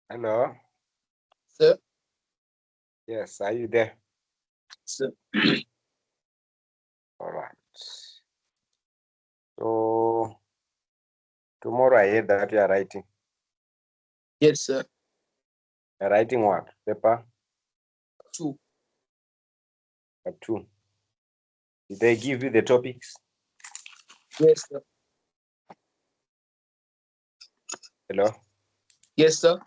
Hello. Sir. Yes, are you there? Sir. All right. So tomorrow I heard that you are writing. Yes, sir. You're writing what? Paper 2. 2. Did they give you the topics? Yes, sir. Hello. Yes, sir.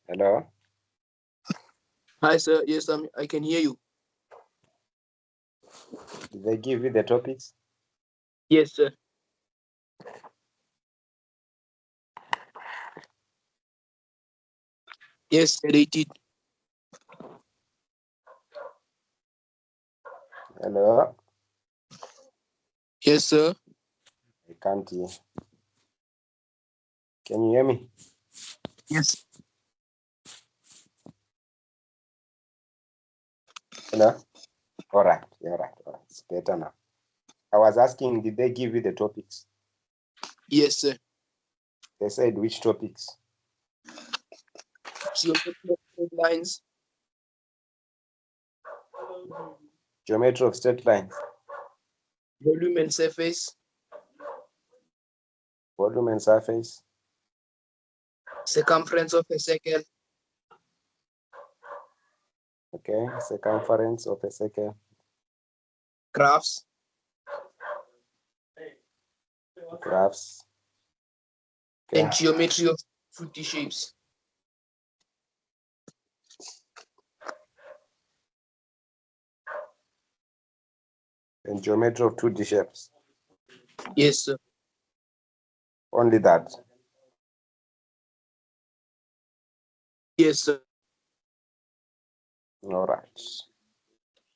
Hello. Hi, sir. Yes, I can hear you. Did they give you the topics? Yes, sir. Yes, sir, they did. Hello. Yes, sir. I can't hear. Can you hear me? Yes. Hello. All right. All right. All right. It's better now. I was asking, did they give you the topics? Yes, sir. They said which topics? Geometry of straight lines. Geometry of straight lines. Volume and surface. Volume and surface. Circumference of a circle. Okay. Circumference of a circle. Graphs. Graphs. Okay. And geometry of 2D shapes. And geometry of 2D shapes. Yes, sir. Only that. Yes, sir. All right.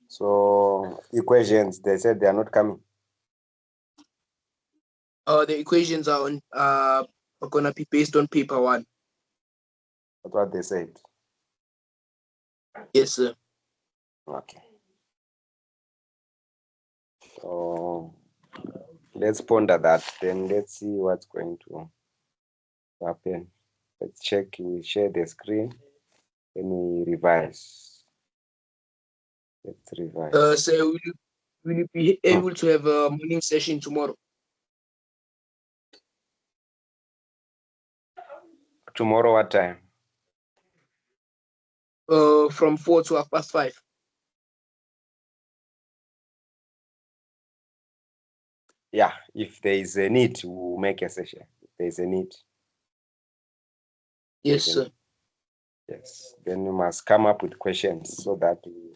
So equations, they said they are not coming. The equations are gonna be based on paper 1. That's what they said. Yes, sir. Okay. So let's ponder that. Then let's see what's going to happen. Let's check. We share the screen. Then we revise. Let's revise. So will you be able to have a morning session tomorrow? Tomorrow, what time? From 4 to 5:30. Yeah, if there is a need, we'll make a session. If there is a need. Yes, sir. Yes. Then you must come up with questions so that we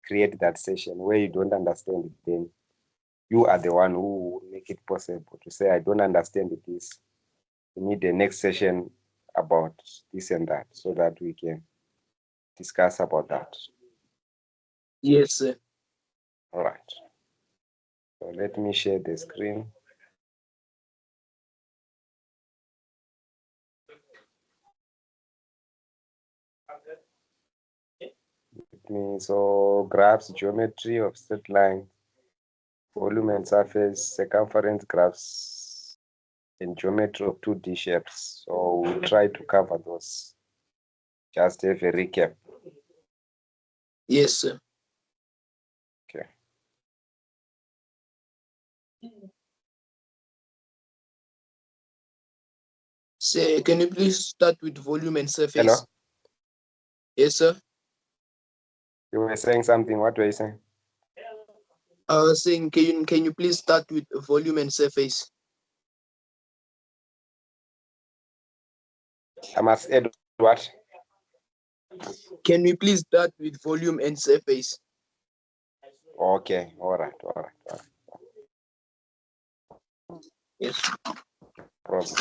create that session. Where you don't understand it, then you are the one who will make it possible to say, I don't understand this. We need the next session about this and that so that we can discuss about that. Yes, sir. All right. So let me share the screen. So graphs, geometry of straight line, volume and surface, circumference graphs, and geometry of 2D shapes. So we'll try to cover those. Just have a recap. Yes, sir. Okay. So can you please start with volume and surface? Hello? Yes, sir. You were saying something. What were you saying? Saying can you please start with volume and surface? I must add what? Can we please start with volume and surface? Okay. All right. All right. All right. Yes. Problem.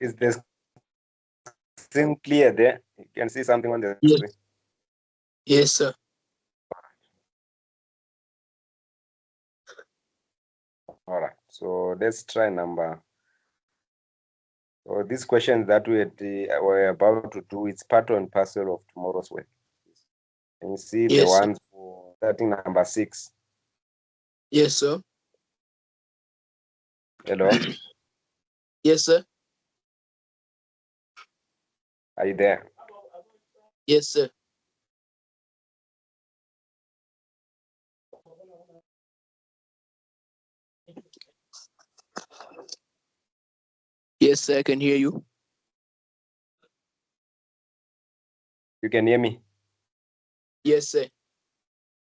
Is the screen clear there? You can see something on the Yes. screen. Yes, sir. All right. So let's try number. So these questions that we're about to do, it's part and parcel of tomorrow's work. Can you see the Yes, sir. ones for starting number 6? Yes, sir. Hello, Yes, sir. are you there? Yes, sir. Yes, sir. I can hear you. You can hear me? Yes, sir.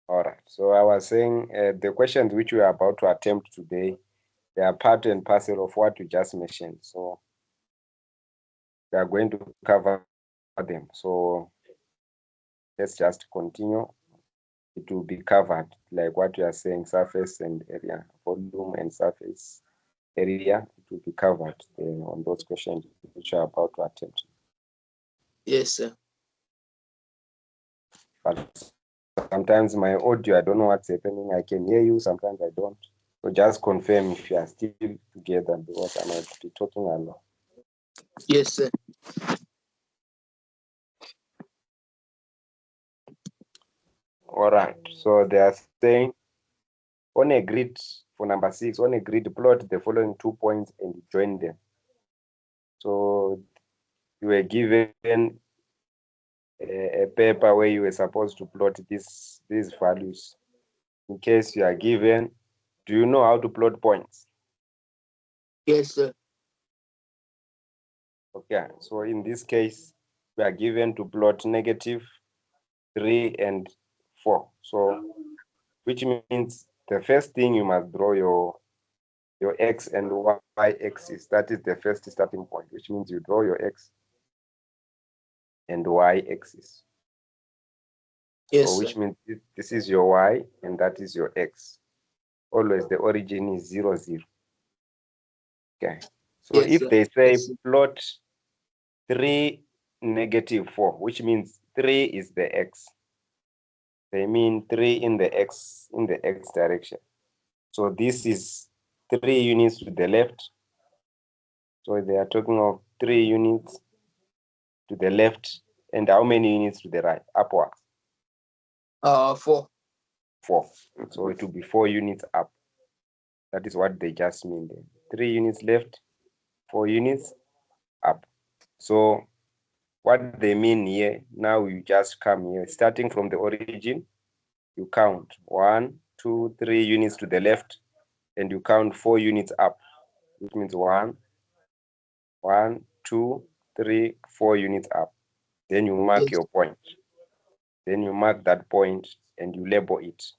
All right. So I was saying the questions which we are about to attempt today, they are part and parcel of what you just mentioned. So we are going to cover them. So let's just continue. It will be covered like what you are saying, surface and area, volume and surface area. It will be covered on those questions which you are about to attempt. Yes, sir. But sometimes my audio, I don't know what's happening. I can hear you, sometimes I don't. So just confirm if you are still together because I might be talking a lot. Yes, sir. All right. So they are saying on a grid for number 6, on a grid, plot the following 2 points and join them. So you were given a paper where you were supposed to plot these values. In case you are given, do you know how to plot points? Yes, sir. Okay, so in this case, we are given to plot -3 and 4. So which means the first thing you must draw your x and y axis. That is the first starting point, which means you draw your x and y axis. Yes, So sir. which means this is your y and that is your x. Always the origin is 0, 0. Okay. So Yes, if sir. they say Yes, sir. plot 3, -4, which means 3 is the x. They mean 3 in the x direction. So this is 3 units to the left. So they are talking of 3 units to the left and how many units to the right? Upwards. 4. 4. So it will be 4 units up. That is what they just mean there. 3 units left, 4 units up. So what they mean here, now you just come here, starting from the origin, you count 1, 2, 3 units to the left, and you count 4 units up, which means 1, 2, 3, 4 units up. Then you mark Yes. your point. Then you mark that point and you label it.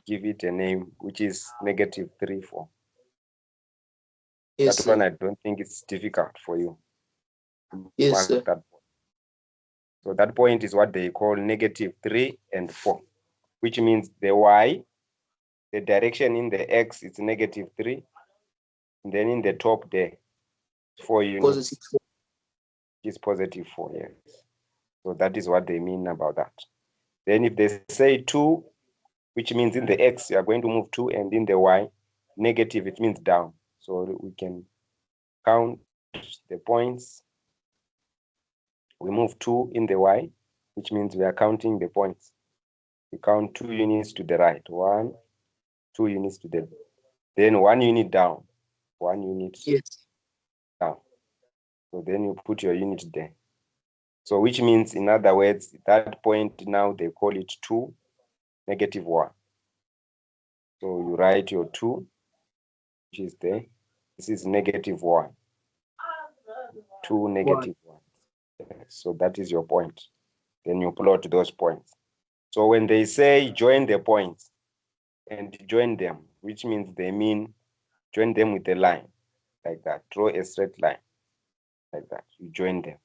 Give it a name, which is -3, 4. Yes, That sir. one, I don't think it's difficult for you. Yes, Mark sir. that point. So that point is what they call -3 and 4, which means the y, the direction in the x is -3, and then in the top there, 4 units Positive 4. is +4, yes. So that is what they mean about that. Then if they say 2, which means in the x, you are going to move 2, and in the y, negative, it means down. So we can count the points. We move 2 in the y, which means we are counting the points. We count 2 units to the right, 1, 2 units to the, then 1 unit down, 1 unit Yes. down. So then you put your unit there. So which means, in other words, that point now they call it 2, -1. So you write your 2, which is there. This is -1. 2, -1. So that is your point. Then you plot those points. So when they say join the points and join them, which means they mean join them with a line like that. Draw a straight line like that. You join them.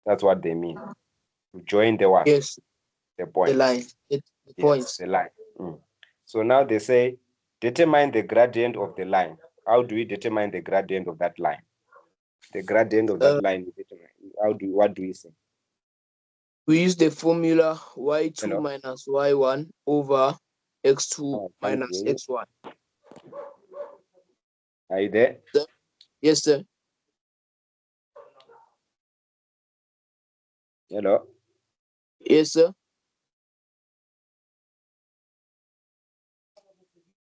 That's what they mean. You join the what? Yes. The The point. line. The Yes, points. the line. So now they say determine the gradient of the line. How do we determine the gradient of that line? The gradient of that line. What do you say? We use the formula y2 Hello? minus y1 over x2 Oh, I can't minus hear you. x1. Are you there? Yes, sir. Hello? Yes, sir.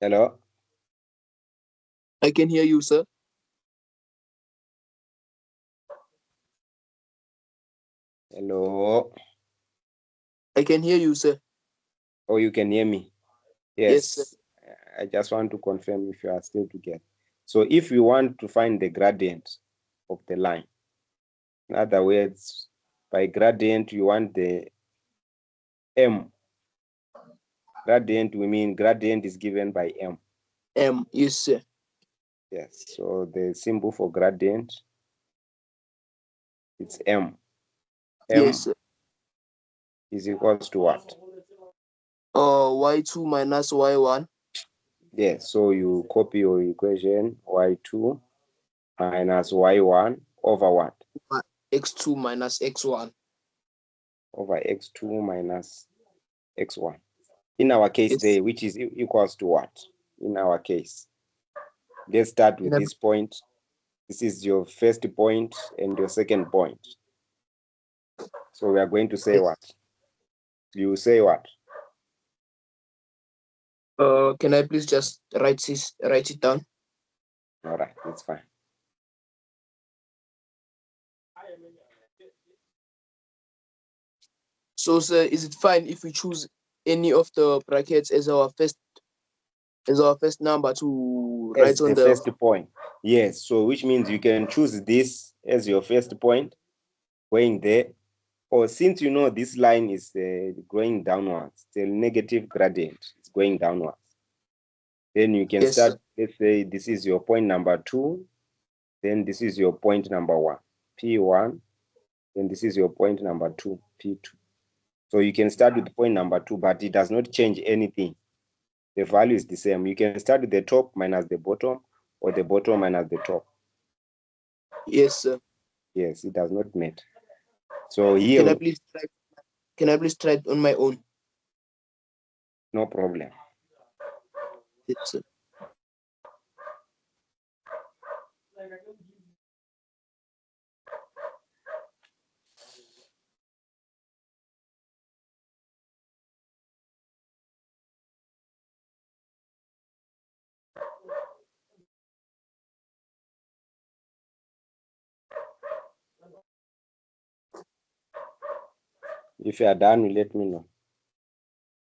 Hello? I can hear you, sir. Hello? I can hear you, sir. Oh, you can hear me? Yes, sir. Yes. I just want to confirm if you are still together. So if you want to find the gradient of the line, in other words, by gradient, you want the m. Gradient, we mean gradient is given by m. Yes, sir. Yes. So the symbol for gradient, it's m. Yes, sir. Is equals to what? Y2 minus y1. Yes. So you copy your equation y2 minus y1 over what? X2 minus x1. Over x2 minus x1. In our case Yes. there, which is equals to what? In our case, let's start with this point. This is your first point and your second point. So we are going to say what? You say what? Can I please just write it down? All right, it's fine. So, sir, is it fine if we choose any of the brackets as our first number to As write on the the first point. Yes, so which means you can choose this as your first point, going there. Or since you know this line is going downwards, the negative gradient is going downwards. Then you can Yes, start, sir. let's say this is your point number 2, then this is your point number 1, P1, then this is your point number 2, P2. So you can start with point number 2, but it does not change anything. The value is the same. You can start with the top minus the bottom, or the bottom minus the top. Yes, sir. Yes, it does not matter. So here, Can I please try it on my own? no problem. Yes, sir. If you are done, you let me know.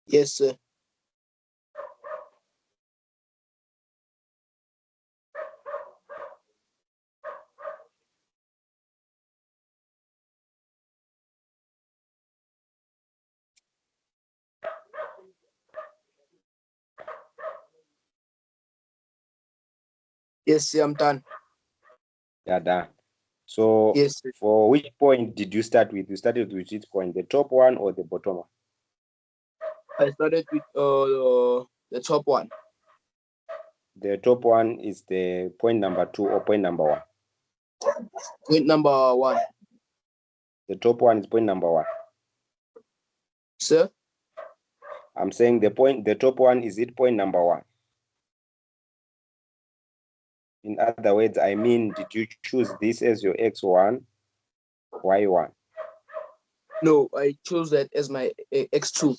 Yes, sir. Yes, sir, I'm done. You are done. So Yes, sir. for which point did you start with? You started with which point, the top one or the bottom one? I started with the top one. The top one is the point number 2 or point number 1? Point number 1. The top one is point number 1. Sir? I'm saying the top one, is it point number 1? In other words, I mean, did you choose this as your x1, y1? No, I chose that as my x2.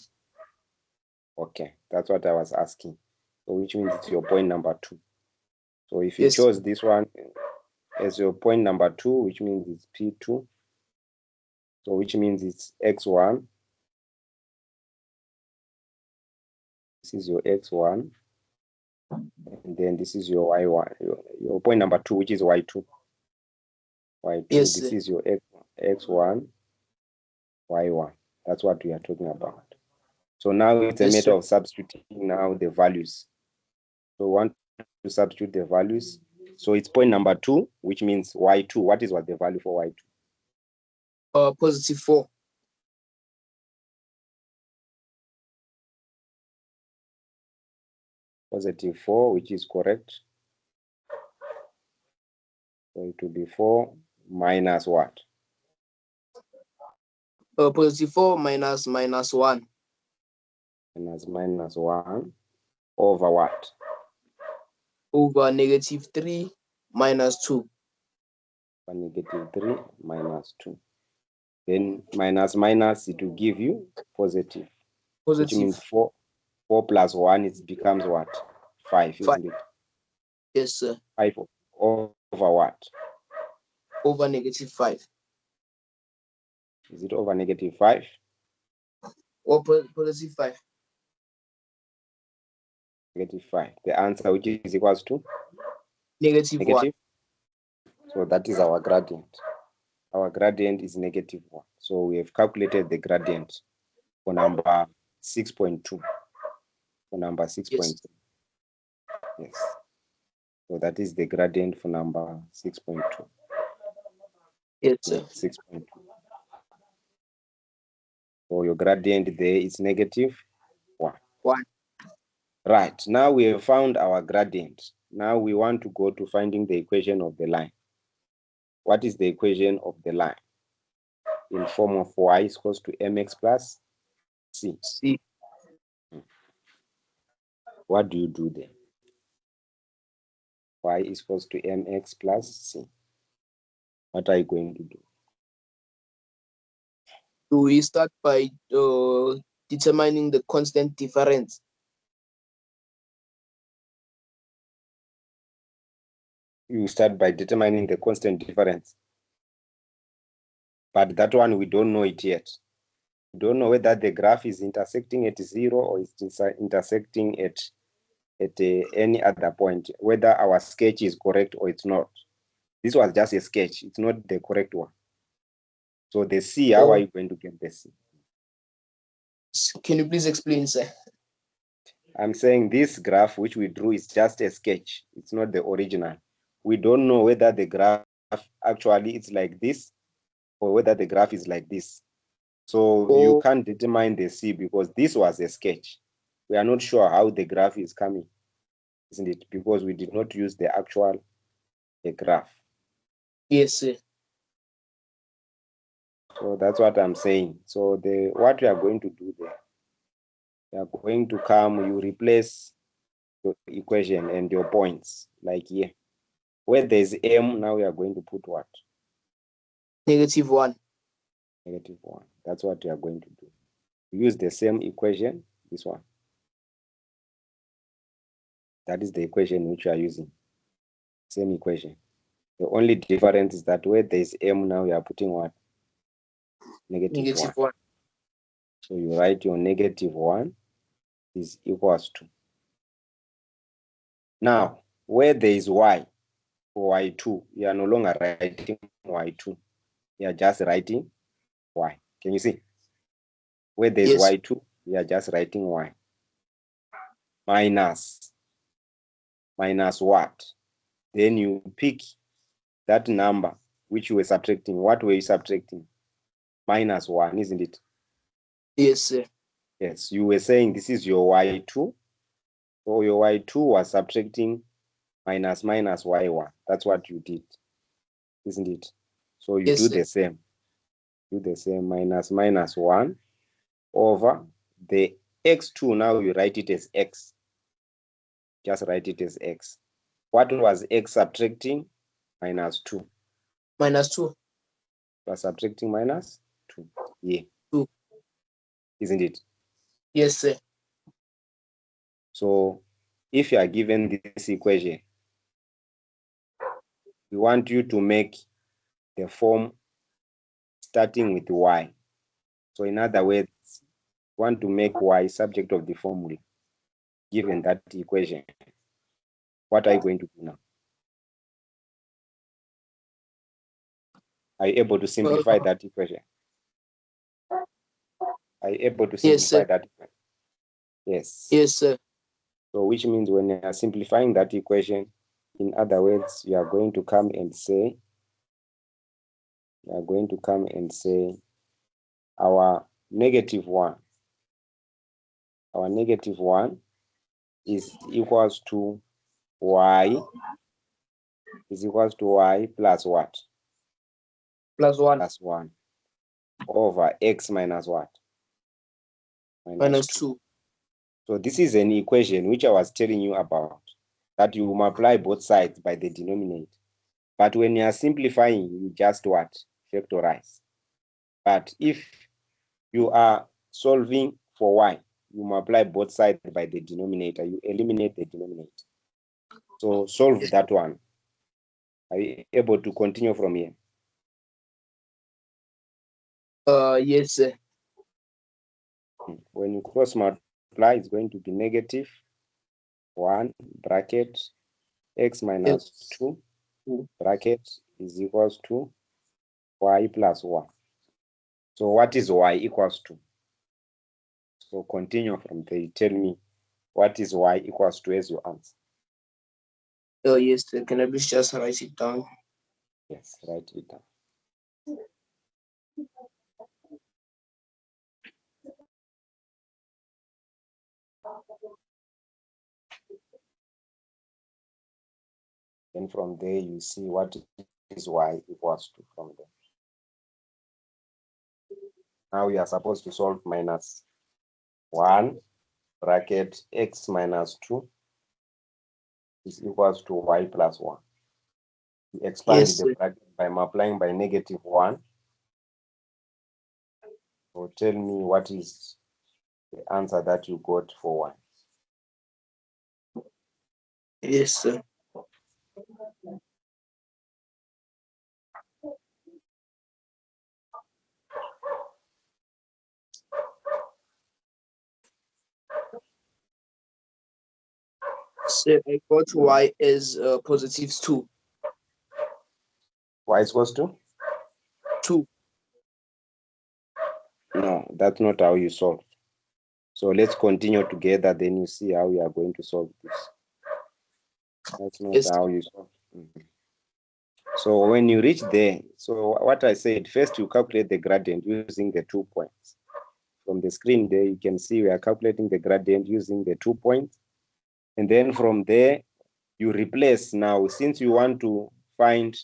Okay, that's what I was asking. So which means it's your point number 2. So if you Yes. chose this one as your point number 2, which means it's P2. So which means it's x1. This is your x1. And then this is your y1, your point number 2, which is y2. Y2, Yes, this sir. is your x1, y1. That's what we are talking about. So now it's a Yes, matter sir. of substituting now the values. So we want to substitute the values. So it's point number 2, which means y2. What is the value for y2? Positive 4. Positive 4, which is correct. So it will be 4 minus what? Positive 4 minus -1 Minus 1 over what? over -3 minus 2. Negative 3 minus 2. Then minus minus, it will give you positive. Which Positive means 4 plus 1, it becomes what? 5, 5. isn't it? Yes, sir. 5 over what? Over -5. Is it over -5? Or positive 5. -5. The answer, which is equals to -1. So that is our gradient. Our gradient is -1. So we have calculated the gradient for number 6.2. For number 6.2. Yes. So that is the gradient for number 6.2. Yes, sir. 6.2. So your gradient there is -1. 1. Right. Now we have found our gradient. Now we want to go to finding the equation of the line. What is the equation of the line? In form of y is equals to mx plus c. C. What do you do then? Y is equals to mx plus c. What are you going to do? Do we start by determining the constant difference? You start by determining the constant difference. But that one, we don't know it yet. We don't know whether the graph is intersecting at 0 or it's intersecting at any other point, whether our sketch is correct or it's not. This was just a sketch. It's not the correct one. So the C, how are you going to get the C? Can you please explain, sir? I'm saying this graph which we drew is just a sketch. It's not the original. We don't know whether the graph actually is like this or whether the graph is like this. So you can't determine the C because this was a sketch. We are not sure how the graph is coming, isn't it? Because we did not use the actual graph. Yes, sir. So that's what I'm saying. So what we are going to do there, we are going to you replace your equation and your points, like here. Where there's m, now we are going to put what? -1. -1. That's what we are going to do. Use the same equation, this one. That is the equation which we are using. Same equation. The only difference is that where there's m, now we are putting what? -1. So you write your -1 is equals to. Now, where there is y, for y2, you are no longer writing y2. You are just writing y. Can you see? Where there is y2, you are just writing y. Minus what? Then you pick that number which you were subtracting. What were you subtracting? -1, isn't it? Yes, sir. Yes, you were saying this is your y2. So your y2 was subtracting minus y1. That's what you did, isn't it? So you do the same. Do the same, minus 1 over the x2. Now you write it as x. Just write it as x. What was x subtracting? -2. -2. Was subtracting -2. Yeah. 2. Isn't it? Yes, sir. So if you are given this equation, we want you to make the form starting with y. So in other words, we want to make y subject of the formula given that equation. What are you going to do now? Are you able to simplify that equation? Are you able to simplify that equation? Yes. Yes, sir. So which means when you are simplifying that equation, in other words, you are going to come and say, our -1 is equals to y is equals to y plus what? Plus 1. Plus 1 over x minus what? Minus 2. So this is an equation which I was telling you about, that you multiply both sides by the denominator. But when you are simplifying, you just what? Factorize. But if you are solving for y, you multiply both sides by the denominator, you eliminate the denominator. So solve that one. Are you able to continue from here? Yes, sir. When you cross multiply, it's going to be negative 1 bracket x minus 2 bracket is equals to y plus 1. So what is y equals to? So continue from there. Tell me what is y equals to as your answer. Yes, sir. Can I please just write it down? Yes, write it down. Then from there, you see what is y equals to from there. Now we are supposed to solve minus 1 bracket x minus 2 is equals to y plus 1. We expand Yes, the bracket by multiplying by negative 1. So tell me what is the answer that you got for y. yes, sir. So I got y as positive 2. Y is equals to? 2. No, that's not how you solve. So let's continue together, then you see how we are going to solve this. That's not Yes. how you solve. So when you reach there, so what I said, first you calculate the gradient using the 2 points. From the screen there, you can see we are calculating the gradient using the 2 points. And then from there, you replace now, since you want to find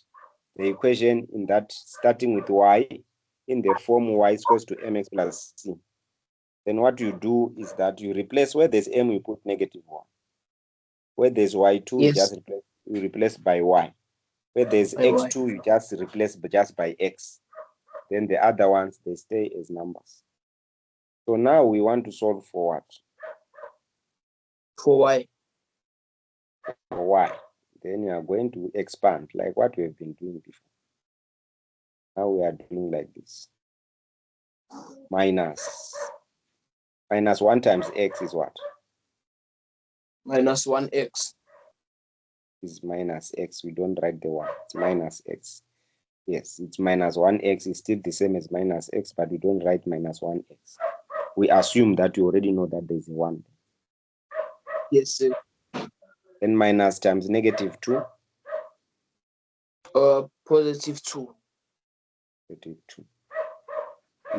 the equation in that starting with y in the form y is equals to mx plus c. Then what you do is that you replace where there's m, you put negative 1. Where there's y2, Yes. you replace by y. Where there's By y. x2, you just replace just by x. Then the other ones, they stay as numbers. So now we want to solve for what? For y. For y. Then you are going to expand like what we have been doing before. Now we are doing like this. Minus 1 times x is what? Minus 1x. Is minus x. We don't write the 1. It's minus x. Yes, it's minus 1x is still the same as minus x, but we don't write minus 1x. We assume that you already know that there's a 1. Yes, sir. Then minus times negative 2. Positive 2. Negative 2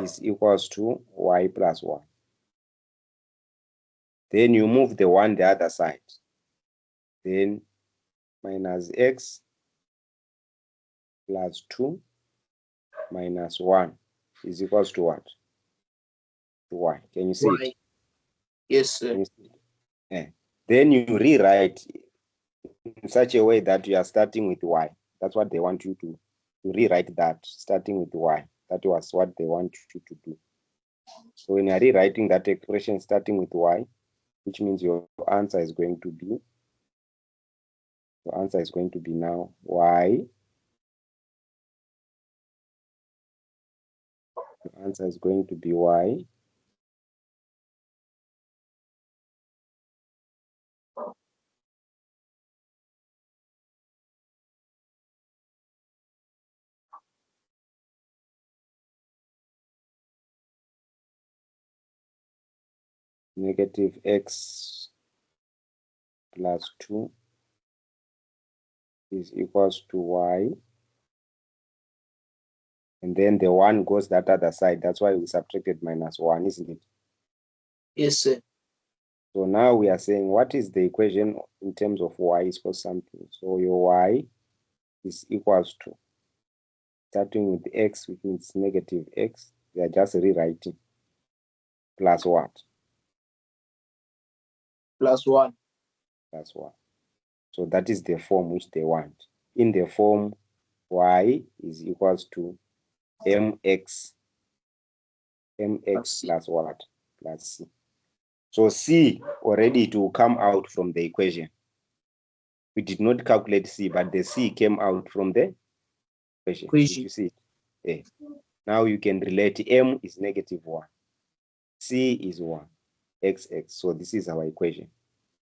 is equals to y plus 1. Then you move the 1 the other side. Then minus x plus 2 minus 1 is equals to what? To y. Can you see Y. it? Yes, sir. Yeah. Then you rewrite in such a way that you are starting with y. That's what they want you to rewrite that, starting with y. That was what they want you to do. So when you are rewriting that expression starting with y, which means your answer is going to be, now y. Your answer is going to be y negative x plus 2 is equals to y. And then the 1 goes that other side. That's why we subtracted minus 1, isn't it? Yes, sir. So now we are saying what is the equation in terms of y is for something. So your y is equals to, starting with x, which means negative x, we are just rewriting, plus what? Plus 1. Plus 1. So that is the form which they want. In the form y is equals to mx plus what? Plus c. So c already it will come out from the equation. We did not calculate c, but the c came out from the equation. Did you see it? Yeah. Now you can relate m is negative 1, c is 1, xx. So this is our equation.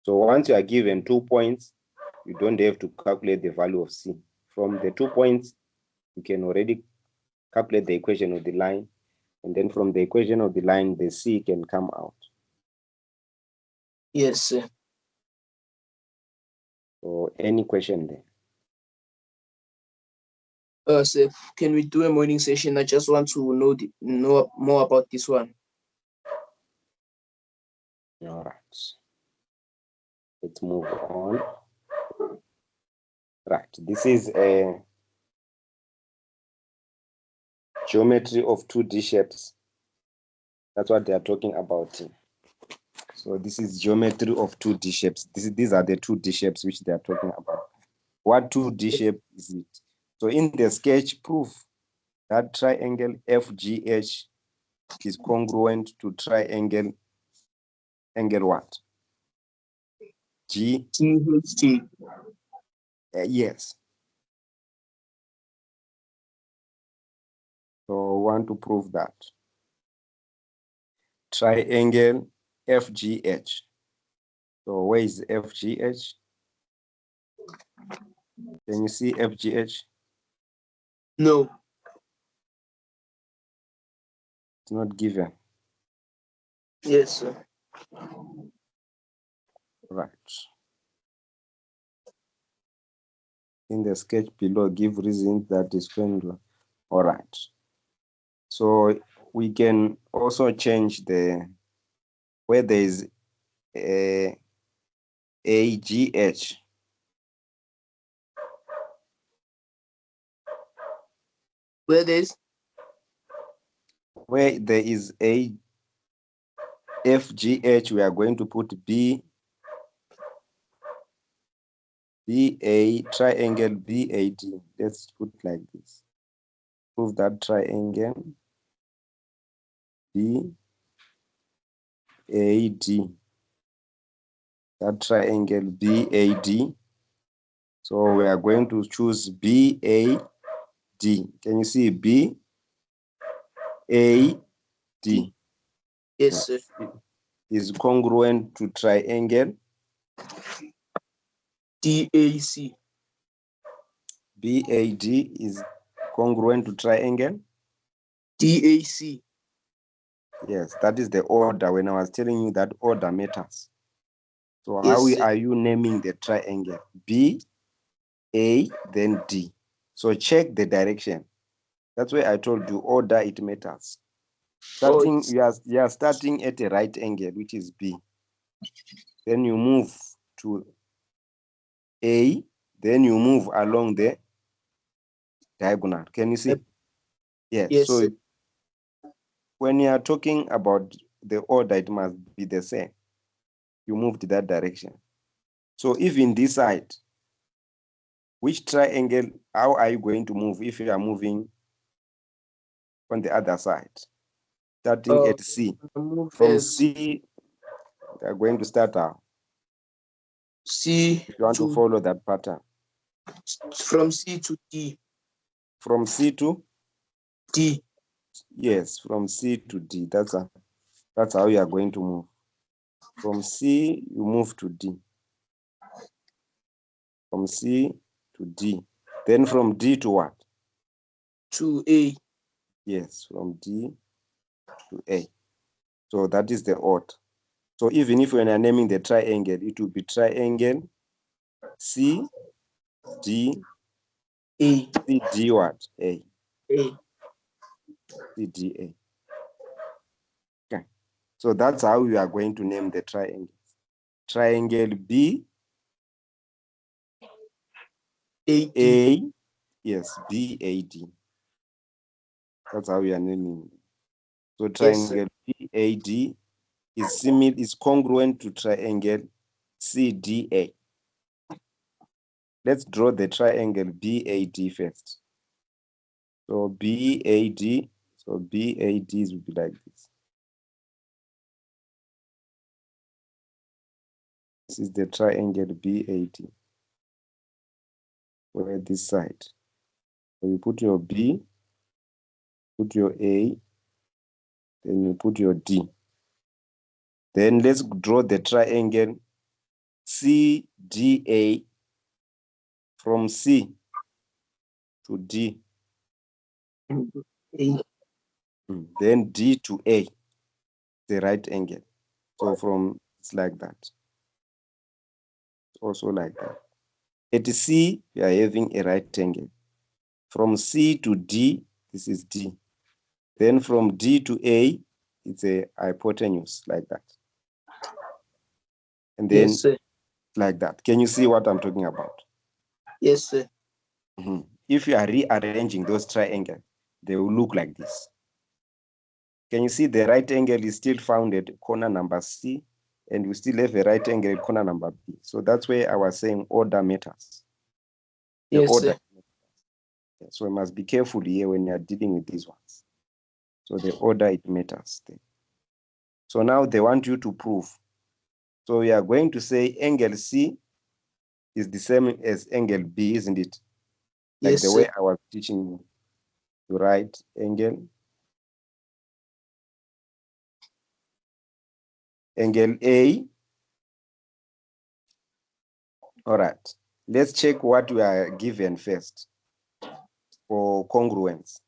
So once you are given 2 points, you don't have to calculate the value of c. From the 2 points, you can already calculate the equation of the line. And then from the equation of the line, the c can come out. Yes, sir. So any question there? Sir, can we do a morning session? I just want to know more about this one. All right. Let's move on. Right. This is a geometry of 2D shapes. That's what they are talking about. So this is geometry of 2D shapes. These are the 2D shapes which they are talking about. What 2D shape is it? So in the sketch, prove that triangle FGH is congruent to triangle angle what? GHT. Yes. So we want to prove that. Triangle FGH. So where is FGH? Can you see FGH? No. It's not given. Yes, sir. Right. In the sketch below, give reasons that is going. All right. So we can also change the where there is a AGH. Where there is a FGH, we are going to put BA triangle BAD. Let's put like this. Prove that triangle BAD. That triangle BAD. So we are going to choose BAD. Can you see BAD? Yes, sir. Is congruent to triangle DAC. BAD is congruent to triangle DAC. Yes, that is the order. When I was telling you that order matters. So Yes, how sir. are you naming the triangle? B, A, then D. So check the direction. That's why I told you order, it matters. Starting, you are starting at a right angle, which is B. Then you move to A, then you move along the diagonal. Can you see? Yes. Yes, So sir. when you are talking about the order, it must be the same. You moved that direction. So even this side, which triangle, how are you going to move if you are moving on the other side? Starting at C. From C, we are going to start out. C. If you want to follow that pattern. From C to D. From C to D. Yes, from C to D. That's how you are going to move. From C, you move to D. From C to D. Then from D to what? To A. Yes, from D to A. So that is the order. So even if we are naming the triangle, it will be triangle C, D, A. C, D what? A. A. C, D, A. Okay. So that's how we are going to name the triangle. Triangle B, A, yes, BAD. That's how we are naming it. So triangle BAD is congruent to triangle CDA. Let's draw the triangle BAD first. So BAD will be like this. This is the triangle BAD. Where this side. So you put your B, put your A, then you put your D. Then let's draw the triangle CDA from C to D. Then D to A, the right angle. So from it's like that. It's also like that. At C, we are having a right angle. From C to D, this is D. Then from D to A, it's a hypotenuse like that. And then Yes, sir. like that. Can you see what I'm talking about? Yes, sir. If you are rearranging those triangles, they will look like this. Can you see the right angle is still found at corner number C, and we still have a right angle at corner number B. So that's where I was saying order matters. The Yes, order. sir. So we must be careful here when you are dealing with these ones. So the order, it matters. So now they want you to prove. So we are going to say angle C is the same as angle B, isn't it? Like Yes, the way sir. I was teaching you to write angle A. All right. Let's check what we are given first for congruence.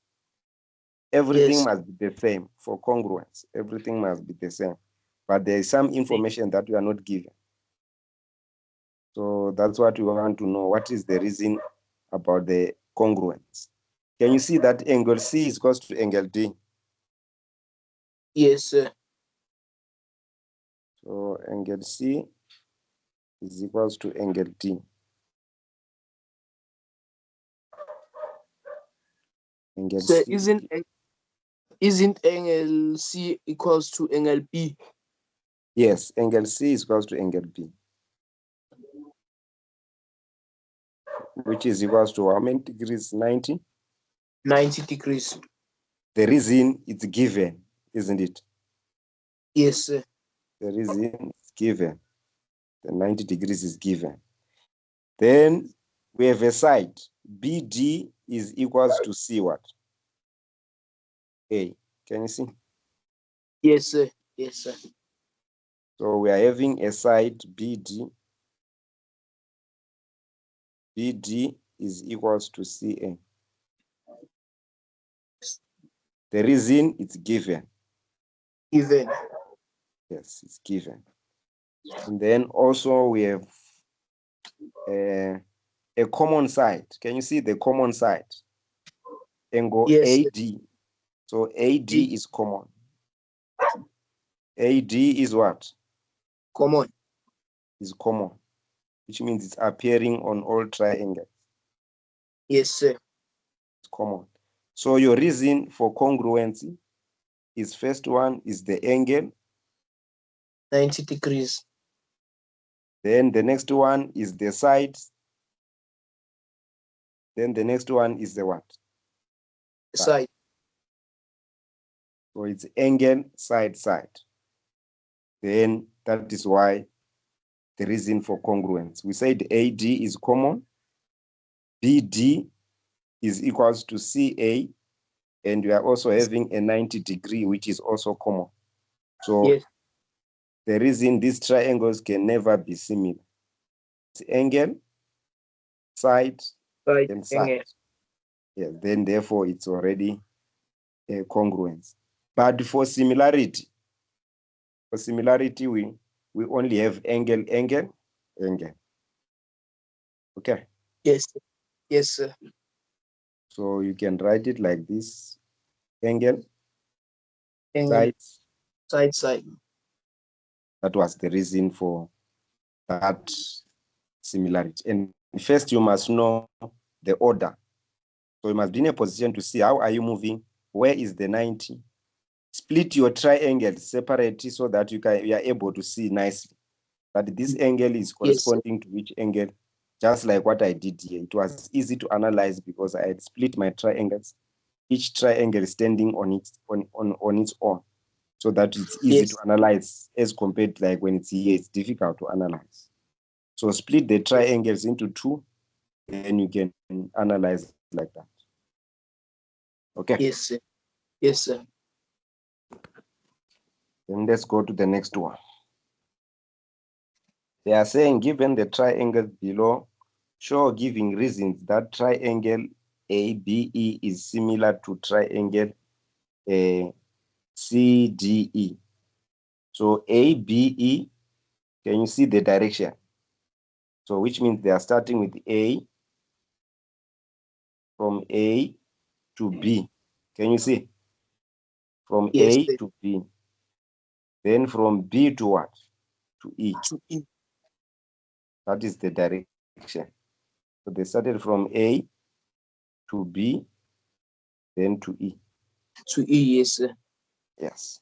Everything Yes. must be the same for congruence. Everything must be the same. But there is some information that we are not given. So that's what we want to know. What is the reason about the congruence? Can you see that angle C is equal to angle D? Yes, sir. So angle C is equal to angle D. Angle So C. isn't angle C equals to angle B? Yes, angle C is equal to angle B, which is equals to how many degrees? 90? 90 degrees. The reason it's given, isn't it? Yes, sir. The reason is given. The 90 degrees is given. Then we have a side. BD is equals to C what? A. Can you see? Yes, sir. Yes, sir. So we are having a side BD. BD is equals to CA. The reason it's given. Given. Yes, it's given. And then also we have a common side. Can you see the common side? Angle Yes, sir. AD. So AD is common. AD is what? Common. Is common, which means it's appearing on all triangles. Yes, sir. It's common. So your reason for congruency is first one is the angle. 90 degrees. Then the next one is the sides. Then the next one is the what? Side. So it's angle, side, side. Then that is why the reason for congruence. We said AD is common. BD is equals to CA. And we are also having a 90 degree, which is also common. So Yes. the reason these triangles can never be similar. It's angle, side, Side. and side. Angle. Yeah, then therefore it's already a congruence. But for similarity, we only have angle, angle, angle. Okay. Yes. Sir. Yes, sir. So you can write it like this: angle, Angle. side. Side. That was the reason for that similarity. And First, you must know the order. So you must be in a position to see how are you moving, where is the 90. Split your triangle separately so that you are able to see nicely that this angle is corresponding to which angle, just like what I did here. It was easy to analyze because I had split my triangles, each triangle standing on its own, so that it's easy to analyze as compared to like when it's here, it's difficult to analyze. So split the triangles into two, then you can analyze like that. Okay. Yes, sir. Yes, sir. Then let's go to the next one. They are saying, given the triangles below, show giving reasons that triangle ABE is similar to triangle CDE. So ABE, can you see the direction? So which means they are starting with A, from A to B. Can you see? From A to B. Then from B to what? To E. To E. That is the direction. So they started from A to B, then to E. To E, yes, sir. Yes.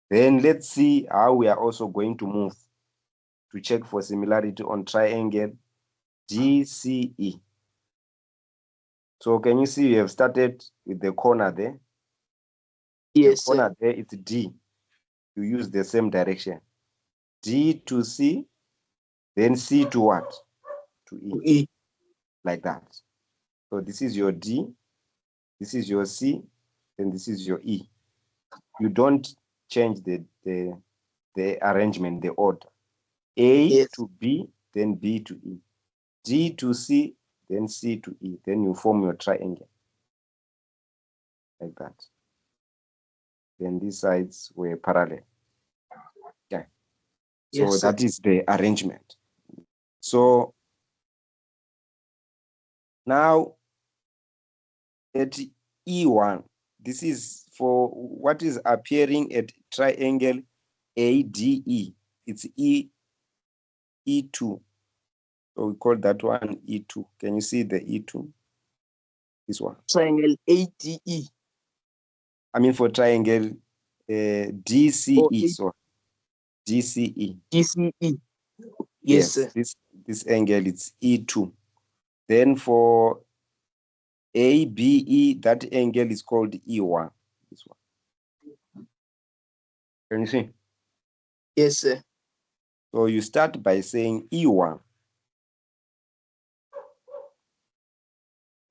Then let's see how we are also going to move to check for similarity on triangle DCE. So can you see we have started with the corner there? Yes, the corner there, it's D. You use the same direction. D to C, then C to what? To E. To E. Like that. So this is your D, this is your C, then this is your E. You don't change the arrangement, the order. A to B, then B to E. D to C, then C to E. Then you form your triangle. Like that. Then these sides were parallel. Okay. So that is the arrangement. So now at E1, this is for what is appearing at triangle ADE. It's E2. So we call that one E2. Can you see the E2? This one. Triangle ADE. I mean for triangle DCE. So DCE. DCE. Yes, sir. This angle it's E2. Then for ABE, that angle is called E1. This one. Can you see? Yes, sir. So you start by saying E1.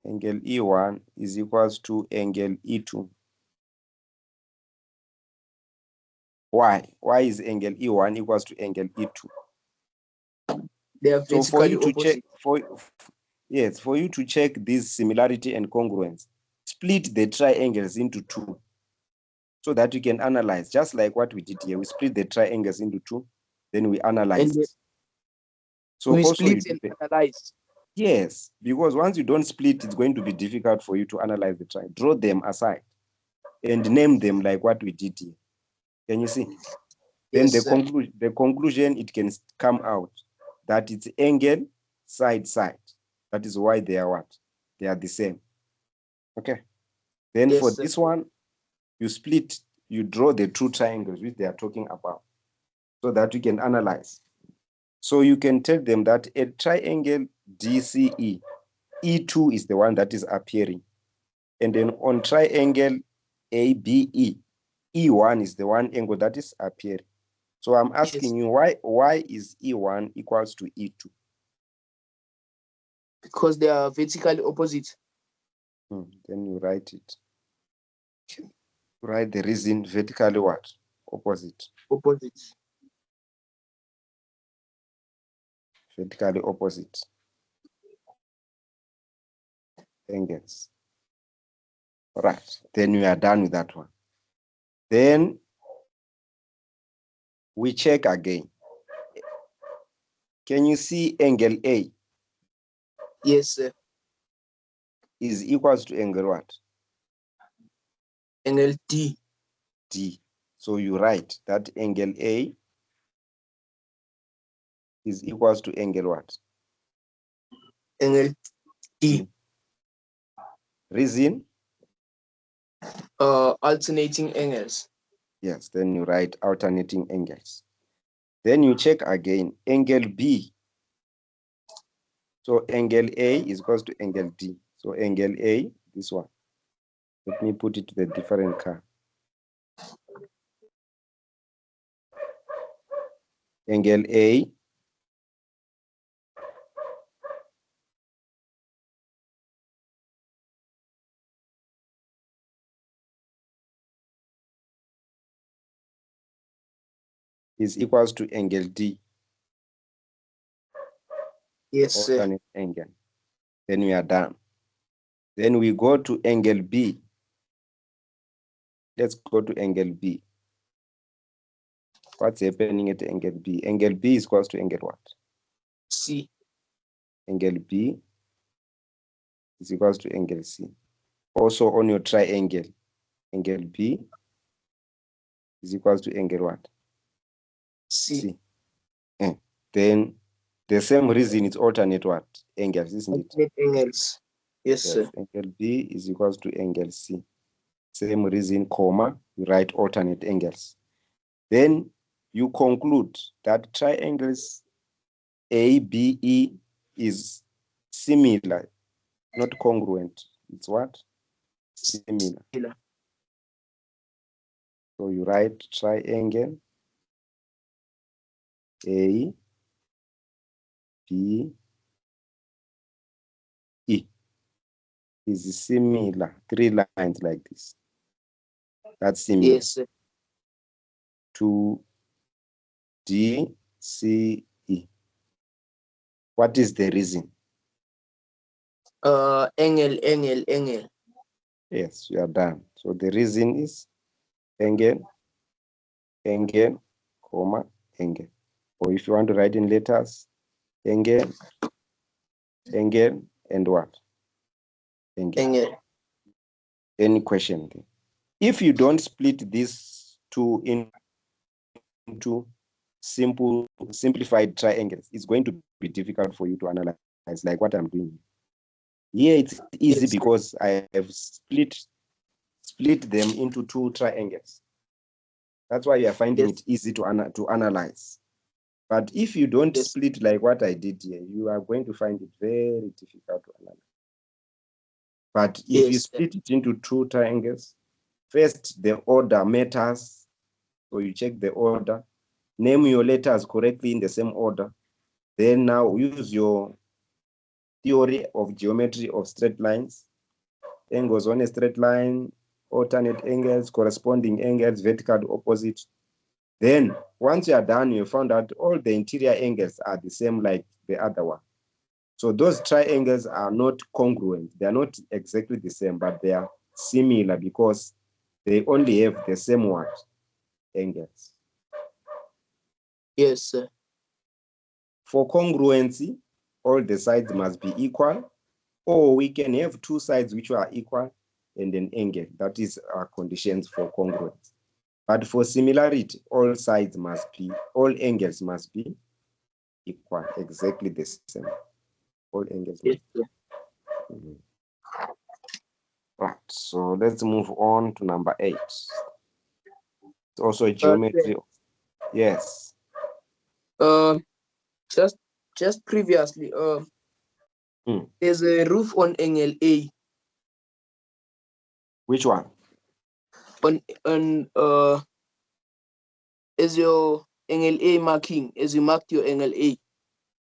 Angle E1 is equals to angle E2. Why? Why is angle E1 equals to angle E2? They are so for you to opposite. check, for you to check this similarity and congruence, split the triangles into two so that you can analyze, just like what we did here. We split the triangles into two, then we analyze it. So we also split and analyze. Yes, because once you don't split, it's going to be difficult for you to analyze the triangle. Draw them aside and name them like what we did here. Can you see? Then the conclusion, it can come out that it's angle, side. That is why they are what? They are the same. Okay. Then for this one, you split, you draw the two triangles which they are talking about so that you can analyze. So you can tell them that a triangle DCE, E2 is the one that is appearing. And then on triangle ABE, E1 is the one angle that is appearing. So I'm asking you, why is E1 equals to E2? Because they are vertically opposite. Then you write it. Write the reason vertically what? Opposite. Opposite. Vertically opposite angles. All right. Then we are done with that one. Then we check again. Can you see angle A? Yes, sir. Is equals to angle what? Angle D. D. So you write that angle A is equals to angle what? angle D. Reason? Alternating angles. Yes, then you write alternating angles. Then you check again, angle B. So angle A is equals to angle D. So angle A, this one. Let me put it to the different color. Angle A is equals to angle D. Yes, sir. Alternate angle. Then we are done. Then we go to angle B. Let's go to angle B. What's happening at angle B? Angle B is equals to angle what? C. Angle B is equals to angle C. Also on your triangle, angle B is equals to angle what? C. Then the same reason it's alternate what? Angles, isn't it? Alternate angles. Yes, sir. Angle B is equals to angle C. Same reason, comma, you write alternate angles. Then you conclude that triangles ABE is similar, not congruent. It's what? Similar. So you write triangle A, B, E is similar. 3 lines like this. That's similar. Yes, sir. To DCE. What is the reason? Angle. Yes, you are done. So the reason is angle, comma, angle. Or if you want to write in letters, angle, and what? Angle. Any question there? If you don't split these two into simplified triangles, it's going to be difficult for you to analyze, like what I'm doing. Here it's easy because I have split them into 2 triangles. That's why you are finding it easy to analyze. But if you don't split like what I did here, you are going to find it very difficult to analyze. But if you split it into 2 triangles, first the order matters. So you check the order, name your letters correctly in the same order. Then now use your theory of geometry of straight lines. Angles on a straight line, alternate angles, corresponding angles, vertical opposite. Then once you are done, you found out all the interior angles are the same like the other one. So those triangles are not congruent. They are not exactly the same, but they are similar because they only have the same what? Angles. Yes, sir. For congruency, all the sides must be equal, or we can have 2 sides which are equal and an angle. That is our conditions for congruence. But for similarity, all angles must be equal, exactly the same. All angles must be equal. Right, so let's move on to number 8. It's also geometry. Yes. Just previously, there's a roof on angle A. Which one? Is your angle A marking, as you marked your angle A?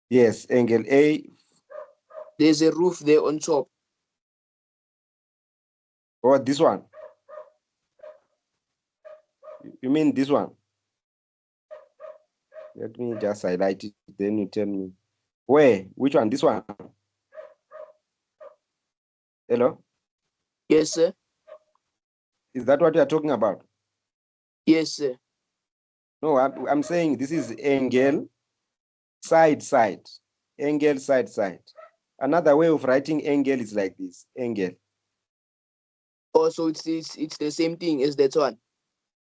Yes, angle A. There's a roof there on top. Oh, this one? You mean this one? Let me just highlight it, then you tell me. Where? Which one? This one? Hello? Yes, sir. Is that what you are talking about? Yes, sir. No, I'm saying this is angle, side. Angle, side. Another way of writing angle is like this, angle. Also, it's the same thing as that one.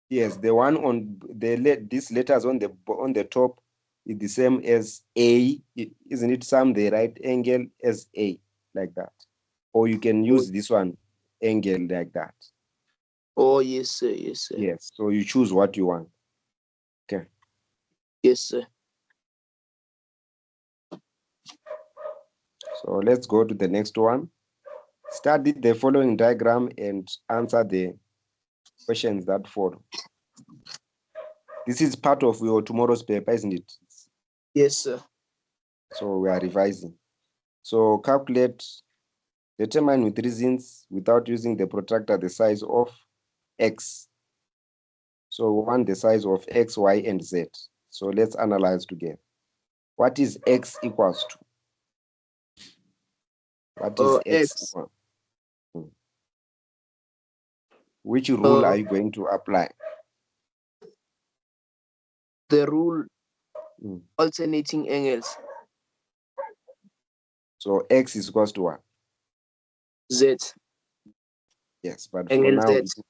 Yes, the one on these letters on the top is the same as A, isn't it? Sum the right angle as A, like that. Or you can use this one, angle, like that. Oh, yes, sir. Yes, sir. Yes, so you choose what you want. Okay. Yes, sir. So let's go to the next one. Study the following diagram and answer the questions that follow. This is part of your tomorrow's paper, isn't it? Yes, sir. So we are revising. So calculate, determine with reasons without using the protractor the size of X. So we want the size of X, Y, and Z. So let's analyze together. What is X equals to? What is X X. equal? Which rule are you going to apply? The rule alternating angles. So X is equals to what? Z. Yes, but for Angle now, Z.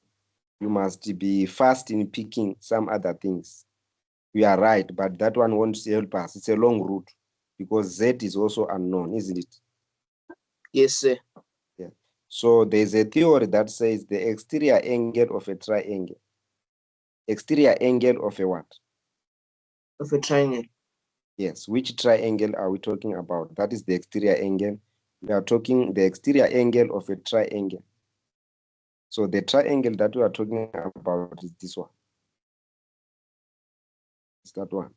you must be fast in picking some other things. We are right, but that one won't help us. It's a long route because Z is also unknown, isn't it? Yes, sir. Yeah. So there's a theory that says the exterior angle of a triangle. Exterior angle of a what? Of a triangle. Yes, which triangle are we talking about? That is the exterior angle. We are talking the exterior angle of a triangle. So the triangle that we are talking about is this one. It's that one.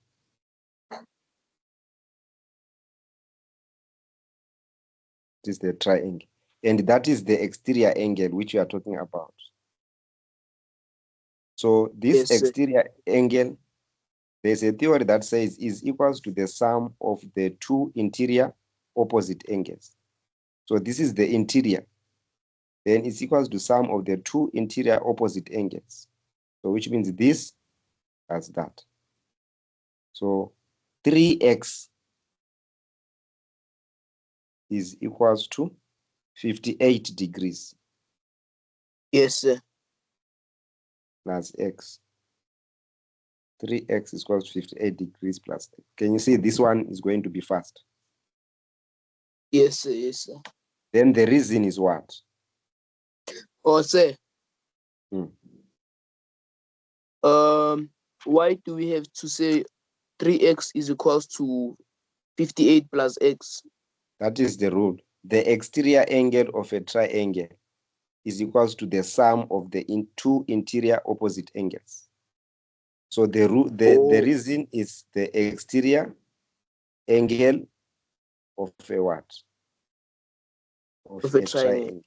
This is the triangle. And that is the exterior angle which we are talking about. So this Yes, sir. exterior angle, there's a theory that says is equals to the sum of the two interior opposite angles. So this is the interior. Then it's equals to sum of the two interior opposite angles. So which means this as that. So 3x is equals to 58 degrees Yes, sir. plus x. 3x is equals to 58 degrees plus x. Can you see this one is going to be fast? Yes, sir. Yes, sir. Then the reason is what? Oh, sir. Hmm. Why do we have to say 3x is equals to 58 plus x? That is the rule. The exterior angle of a triangle is equals to the sum of the two interior opposite angles. So the reason is the exterior angle of a what? Of a triangle.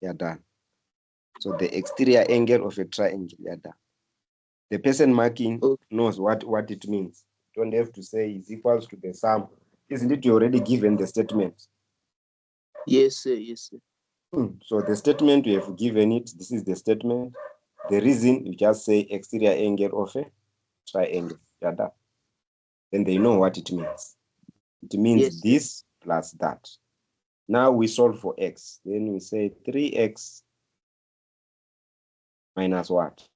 You're done. So the exterior angle of a triangle, you're done. The person marking knows what it means. Don't have to say is equals to the sum. Isn't it already given the statement? Yes, sir. Yes, sir. So the statement we have given it, this is the statement. The reason you just say exterior angle of a triangle. Yeah, that. Then they know what it means. It means Yes, this plus that. Now we solve for x. Then we say 3x minus what?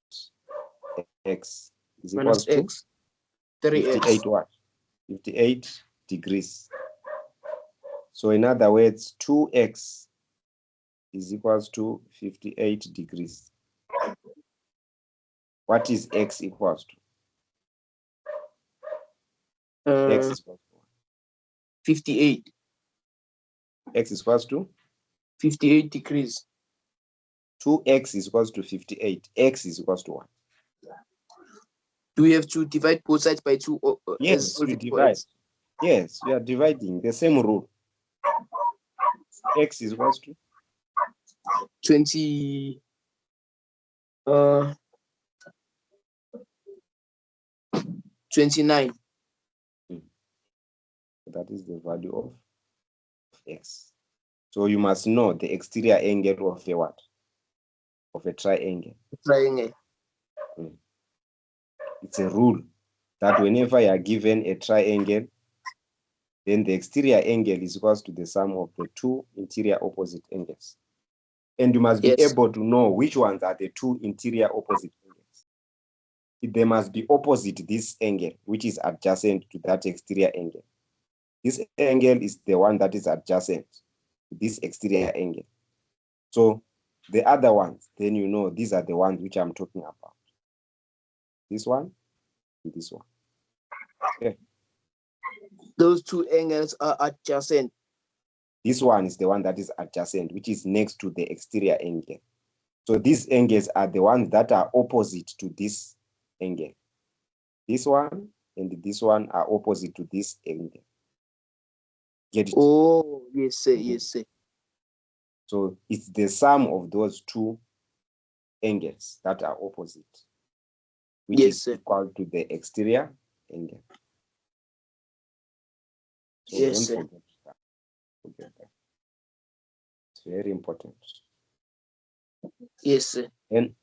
X is equals minus to x. 3x. 58 what? 58 degrees. So in other words, 2x is equals to 58 degrees. What is x equals to? X is equals to 58. X is equals to 58 degrees. 2x is equals to 58. X is equals to what? Do we have to divide both sides by 2? Yes, we divide. Yes, we are dividing the same rule. X is equals to 20. 29. That is the value of x. So you must know the exterior angle of a what? Of a triangle. Triangle. It's a rule that whenever you are given a triangle, then the exterior angle is equals to the sum of the two interior opposite angles. And you must be able to know which ones are the two interior opposite angles. they must be opposite this angle, which is adjacent to that exterior angle. This angle is the one that is adjacent to this exterior angle. So the other ones, then you know these are the ones which I'm talking about. This one and this one. Okay. Those two angles are adjacent. This one is the one that is adjacent, which is next to the exterior angle. So these angles are the ones that are opposite to this angle. This one and this one are opposite to this angle. Get it? Oh, yes, sir. Yes, sir. So it's the sum of those two angles that are opposite, which Yes, is sir. equal to the exterior angle. So Yes, don't sir. forget that. Forget that. It's very important. Yes, sir. And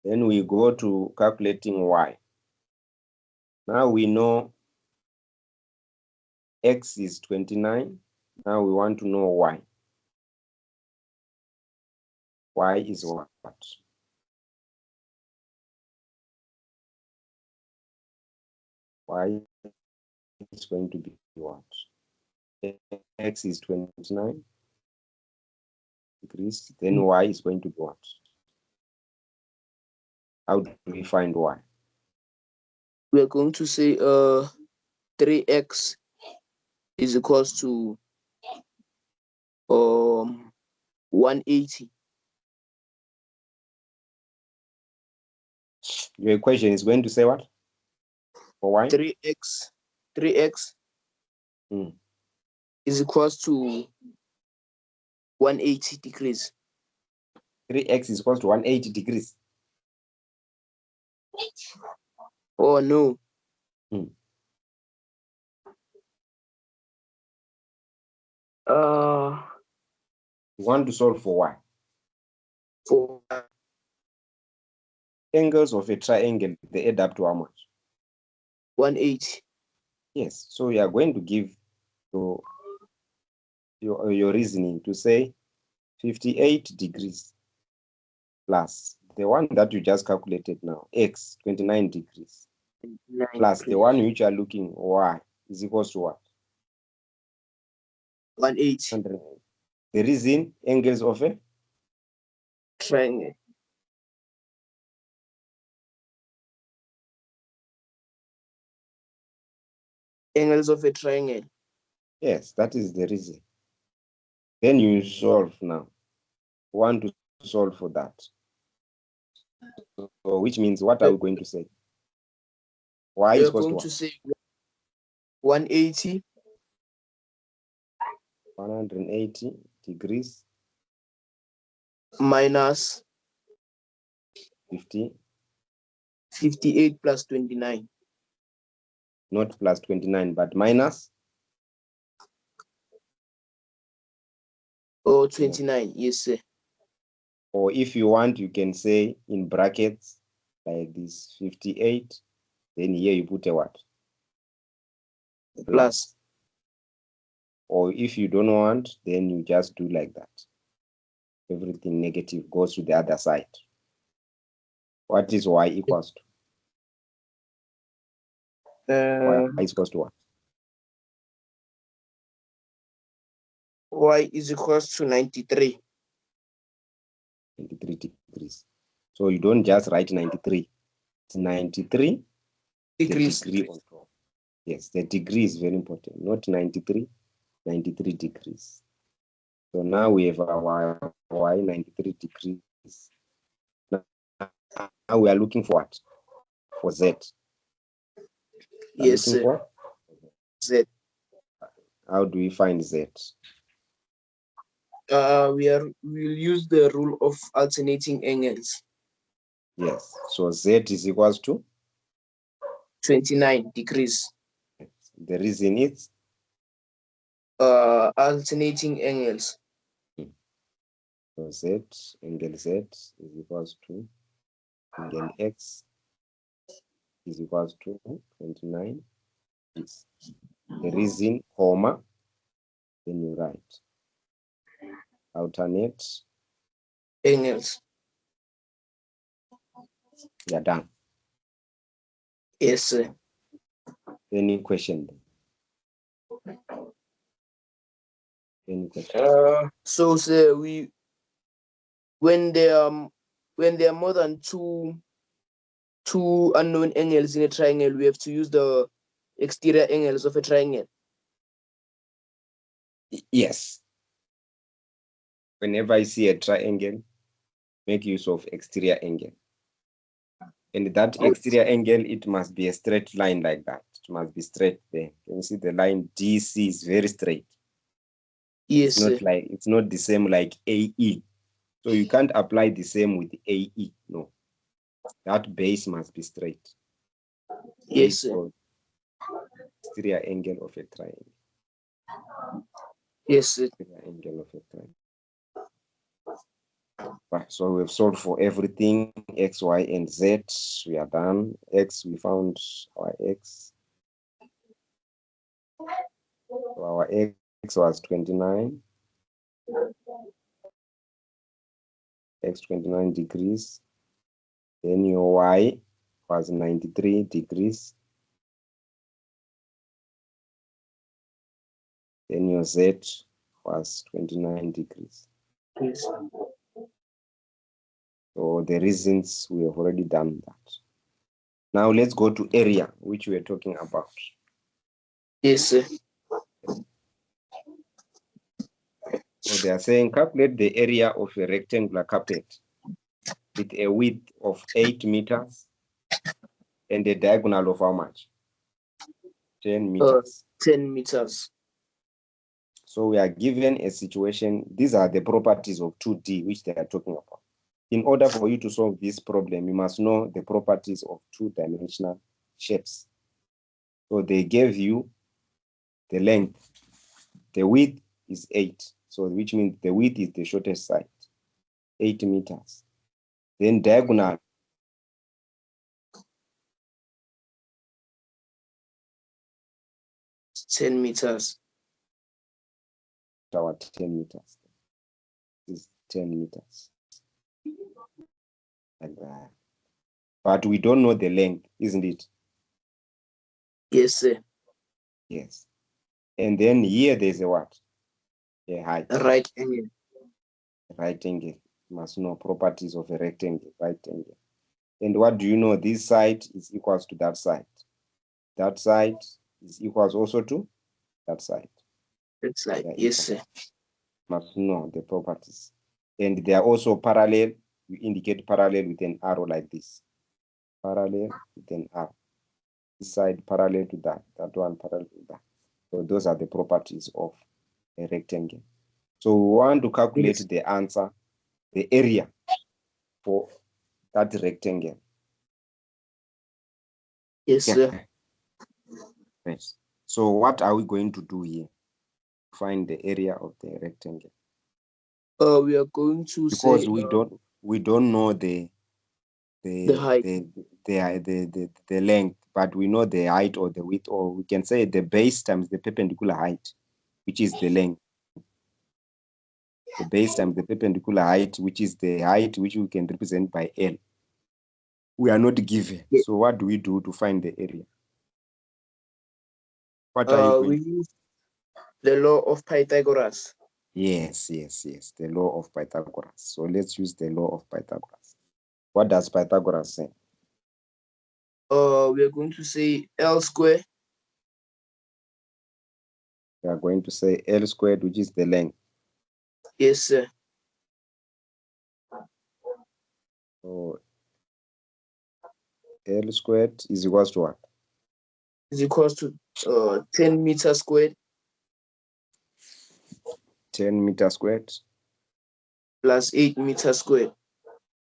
then we go to calculating y. Now we know x is 29. Now we want to know y. Y is what? Y is going to be what? X is 29 degrees. Then y is going to be what? How do we find y? We are going to say 3x is equals to 180. Your equation is going to say what? For y? 3x is equals to 180 degrees. 3x is equal to 180 degrees. Oh no. You want to solve for y? For Angles of a triangle, they add up to how much? 180. Yes, so you are going to give your reasoning to say 58 degrees plus the one that you just calculated now, x, 29 degrees, plus the one which you are looking, y, is equals to what? 180. 180. The reason, angles of a Triangle. Angles of a triangle. yes, that is the reason. Then you solve now. Want to solve for that. So which means what are we going to say? Y is We're equals to going what? to say 180 180 degrees minus 50, 58 plus 29. not plus 29, but minus. Oh, 29. Yes, sir. Or if you want, you can say in brackets like this 58. Then here you put a what? Plus. Or if you don't want, then you just do like that. Everything negative goes to the other side. What is y equals to? Y is equals to what? Y is equals to 93. 93 degrees. So you don't just write 93. It's 93 Degrees. the degree on top. Yes, the degree is very important. Not 93, 93 degrees. So now we have our y 93 degrees. Now we are looking for what? For z. Yes, sir. For Z. how do we find z? We'll use the rule of alternating angles. Yes. So z is equals to 29 degrees. the reason is alternating angles. So z, angle z is equals to angle x is equals to 29. Is the reason, comma, then you write alternate angles. You're done. Yes, sir. Any question? Any question? So sir, when there are more than two unknown angles in a triangle, we have to use the exterior angles of a triangle. Yes. Whenever I see a triangle, make use of exterior angle. And that exterior angle, it must be a straight line like that. It must be straight there. Can you see the line DC is very straight? Yes, it's not the same like AE. So you can't apply the same with AE. No. That base must be straight. Yes, sir. Exterior angle of a triangle. Yes, sir. Exterior angle of a triangle. So we've solved for everything, X, Y, and Z. We are done. X, we found our X. So our X was 29. X 29 degrees. Then your Y was 93 degrees. Then your Z was 29 degrees. Yes. So the reasons, we have already done that. Now let's go to area, which we are talking about. Yes, sir. So they are saying calculate the area of a rectangular carpet with a width of 8 meters and a diagonal of how much? 10 meters. 10 meters. So we are given a situation. These are the properties of 2D, which they are talking about. In order for you to solve this problem, you must know the properties of two-dimensional shapes. So they gave you the length. The width is 8. So which means the width is the shortest side, 8 meters. Then diagonal. It's 10 meters. Our 10 meters. This is 10 meters. Like that. But we don't know the length, isn't it? Yes, sir. Yes. And then here there's a what? A height. A right angle. Right angle. You must know properties of a rectangle, right angle. And what do you know? This side is equals to that side. That side is equals also to that side. That's like, yes, sir. You must know the properties. And they are also parallel. You indicate parallel with an arrow like this. Parallel with an arrow. This side parallel to that. That one parallel to that. So those are the properties of a rectangle. So we want to calculate the answer, the area for that rectangle. Yes, sir. Yes. So what are we going to do here? Find the area of the rectangle. We are going to because say we don't know the height. The length, but we know the height or the width, or we can say the base times the perpendicular height, which is the length. The base times the perpendicular height, which is the height which we can represent by L. We are not given. Yeah. So what do we do to find the area? What are you going we use the law of Pythagoras. Yes, the law of Pythagoras. So let's use the law of Pythagoras. What does Pythagoras say? We are going to say L squared. We are going to say L squared, which is the length. Yes, sir. So L squared is equals to what? Is equals to 10 meters squared. 10 meters squared. Plus 8 meters squared.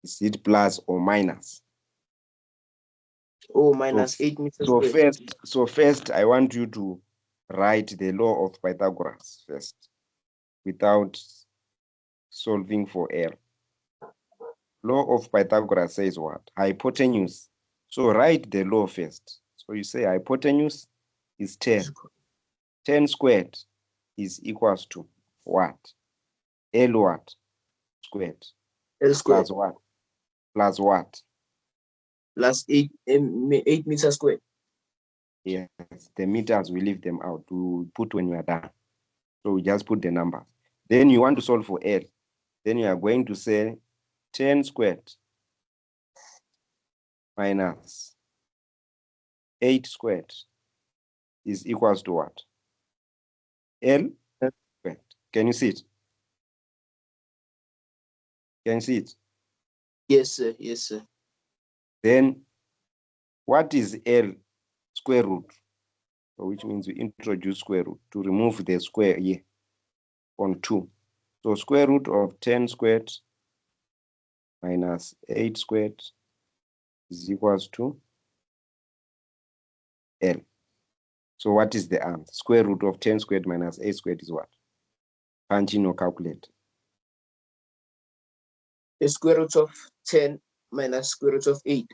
Is it plus or minus? Oh, minus 8 meters squared. First, I want you to write the law of Pythagoras first, without solving for L. Law of Pythagoras says what? Hypotenuse. So write the law first. So you say hypotenuse is 10. 10 squared is equals to what? L what? Squared. L squared. Plus what? Plus what? plus 8 meters squared. Yes, the meters, we leave them out to put when you are done. So we just put the numbers. Then you want to solve for L. Then you are going to say 10 squared minus 8 squared is equals to what? L squared. Can you see it? Can you see it? Yes, sir. Yes, sir. Then what is L square root? So which means we introduce square root to remove the square here on 2. So square root of 10 squared minus 8 squared is equals to L. So what is the answer? Square root of 10 squared minus 8 squared is what? Punch in or calculate. The square root of 10 minus square root of 8.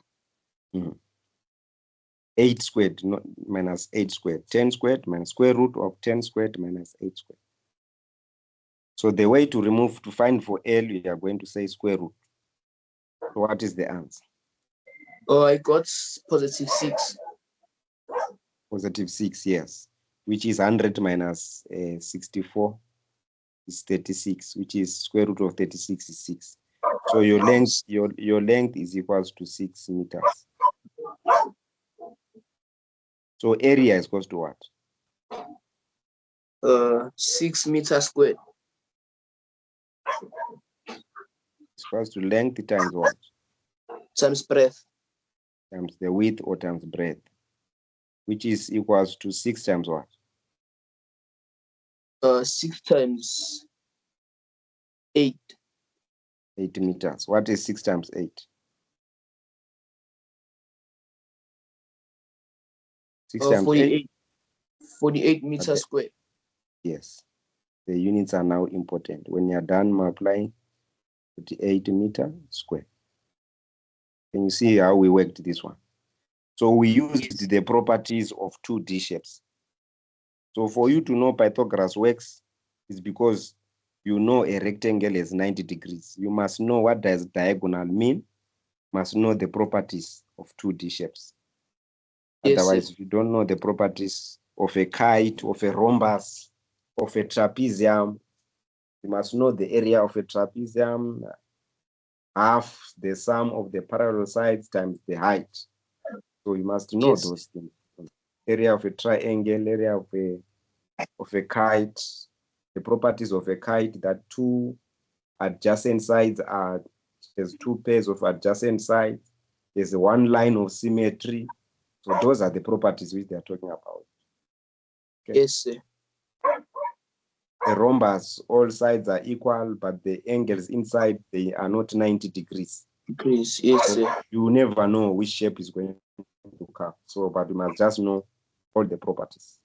8 squared not minus 8 squared. 10 squared minus square root of 10 squared minus 8 squared. So the way to remove, to find for L, we are going to say square root. So what is the answer? Oh, I got positive 6. Positive 6, yes. Which is 100 minus 64 is 36, which is square root of 36 is 6. So your length, your length is equals to 6 meters. So area is equals to what? 6 meters squared. It's equals to length times what? Times breadth. Times the width or times breadth, which is equals to 6 times what? 6 times 8. 8 meters. What is 6 times 8? 6 times 48. 8? 48 meters squared. Yes. The units are now important. When you are done multiplying, 48 meter square. Can you see how we worked this one? So we used the properties of 2D shapes. So for you to know Pythagoras works is because you know a rectangle is 90 degrees. You must know what does diagonal mean, must know the properties of 2D shapes. Yes, Otherwise, sir. if you don't know the properties of a kite, of a rhombus, of a trapezium, you must know the area of a trapezium, half the sum of the parallel sides times the height. So you must know Yes. those things. Area of a triangle, area of a kite, the properties of a kite, that two adjacent sides are, there's 2 pairs of adjacent sides, there's one line of symmetry. So those are the properties which they are talking about. Okay. Yes, sir. A rhombus, all sides are equal, but the angles inside, they are not 90 degrees. Degrees. Yes, So sir. you never know which shape is going to come. So, but you must just know all the properties.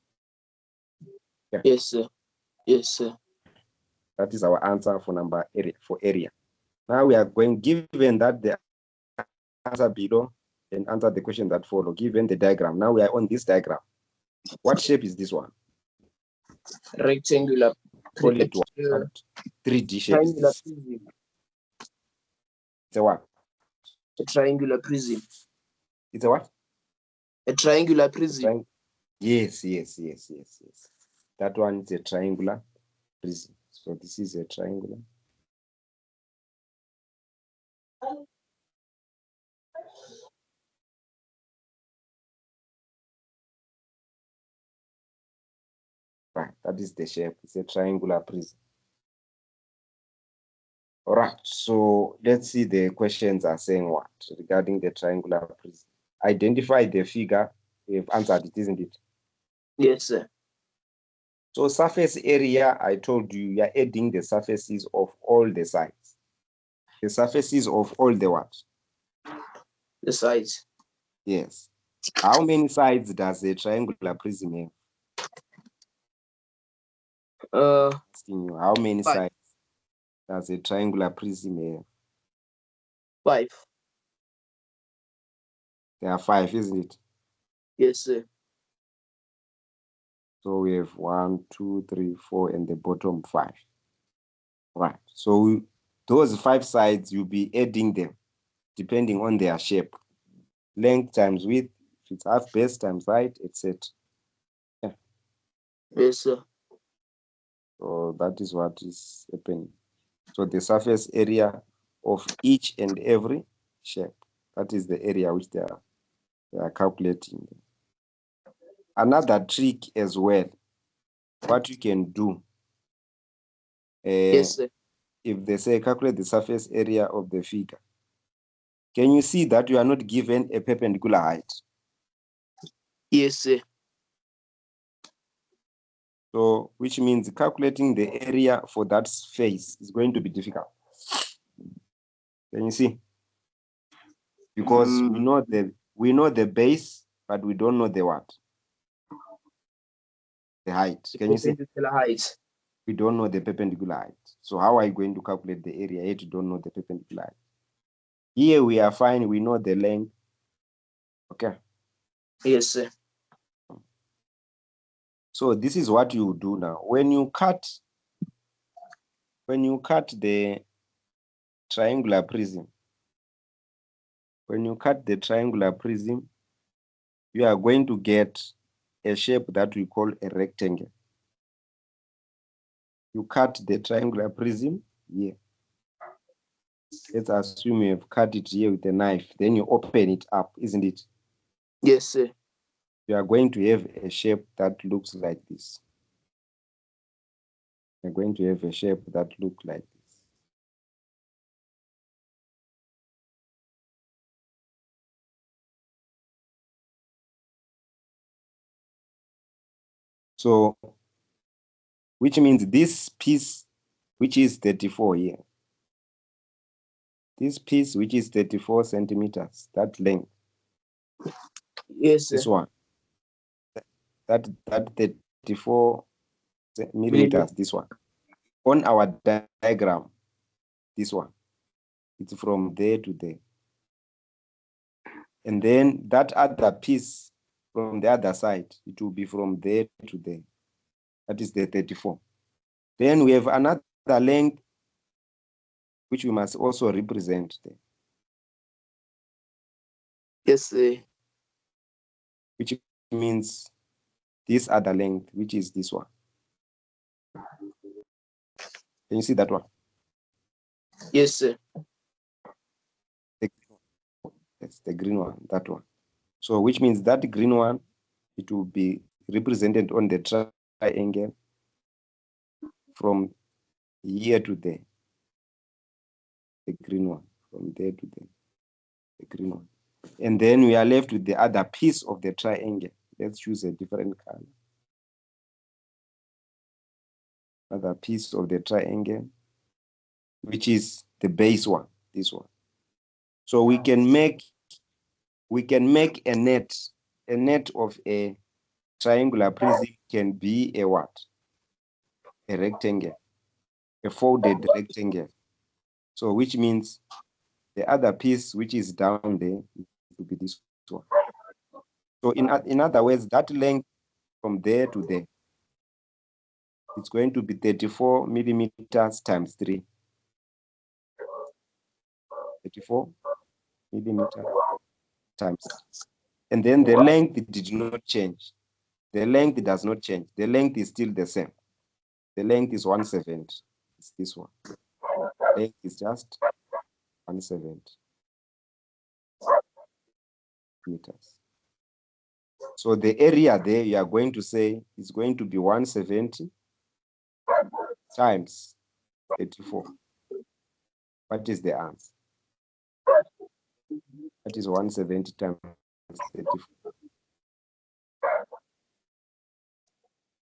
Yeah. Yes, sir. Yes, sir. That is our answer for number area, for area. Now we are going, given that the answer below, and answer the question that follow, given the diagram. Now we are on this diagram. What shape is this one? Rectangular. Call it what? 3D shape. Triangular prism. It's a what? A triangular prism. It's a what? A triangular prism. Yes. That one is a triangular prism. So this is a triangular. Right, that is the shape. It's a triangular prism. All right, so let's see the questions are saying what regarding the triangular prism. Identify the figure. We've answered it, isn't it? Yes, sir. So surface area, I told you, you're adding the surfaces of all the sides. The surfaces of all the what? The sides. Yes. How many sides does a triangular prism have? Asking you, how many 5. sides does a triangular prism have? 5. There are 5, isn't it? Yes, sir. So we have 1, 2, 3, 4, and the bottom 5. Right. So those 5 sides, you'll be adding them depending on their shape. length times width, if it's half base times height, etc. Yes, sir. So that is what is happening. So the surface area of each and every shape, that is the area which they are calculating. Another trick as well, what you can do, Yes, sir. if they say calculate the surface area of the figure, can you see that you are not given a perpendicular height? Yes, sir. So which means calculating the area for that face is going to be difficult. Can you see? Because we know the base, but we don't know the what? The height. Can you see? Perpendicular height. We don't know the perpendicular height. So how are you going to calculate the area yet you don't know the perpendicular height? Here we are fine, we know the length. Okay. Yes, sir. So this is what you do now. When you cut the triangular prism, you are going to get a shape that we call a rectangle. You cut the triangular prism here. Let's assume you have cut it here with a knife. Then you open it up, isn't it? Yes, sir. You are going to have a shape that looks like this. You're going to have a shape that looks like this. So, which means this piece, which is 34 here, this piece, which is 34 centimeters, that length, Yes, sir. this one, that 34 millimeters, this one, on our diagram, this one, it's from there to there. And then that other piece from the other side, it will be from there to there. That is the 34. Then we have another length, which we must also represent there. Yes, sir. Which means this other length, which is this one. Can you see that one? Yes, sir. That's the green one, that one. So which means that green one, it will be represented on the triangle from here to there. The green one, from there to there, the green one. And then we are left with the other piece of the triangle. Let's choose a different color. Other piece of the triangle, which is the base one, this one. So we can make a net of a triangular prism can be a what? A rectangle, a folded rectangle. So which means the other piece which is down there will be this one. So in other words, that length from there to there, it's going to be 34 millimeters times 3. 34 millimeters times. And then the length did not change. The length does not change. The length is still the same. The length is 170. It's this one. Length is just 170 meters. So the area there you are going to say is going to be 170 times 34. What is the answer? That is 170 times 34.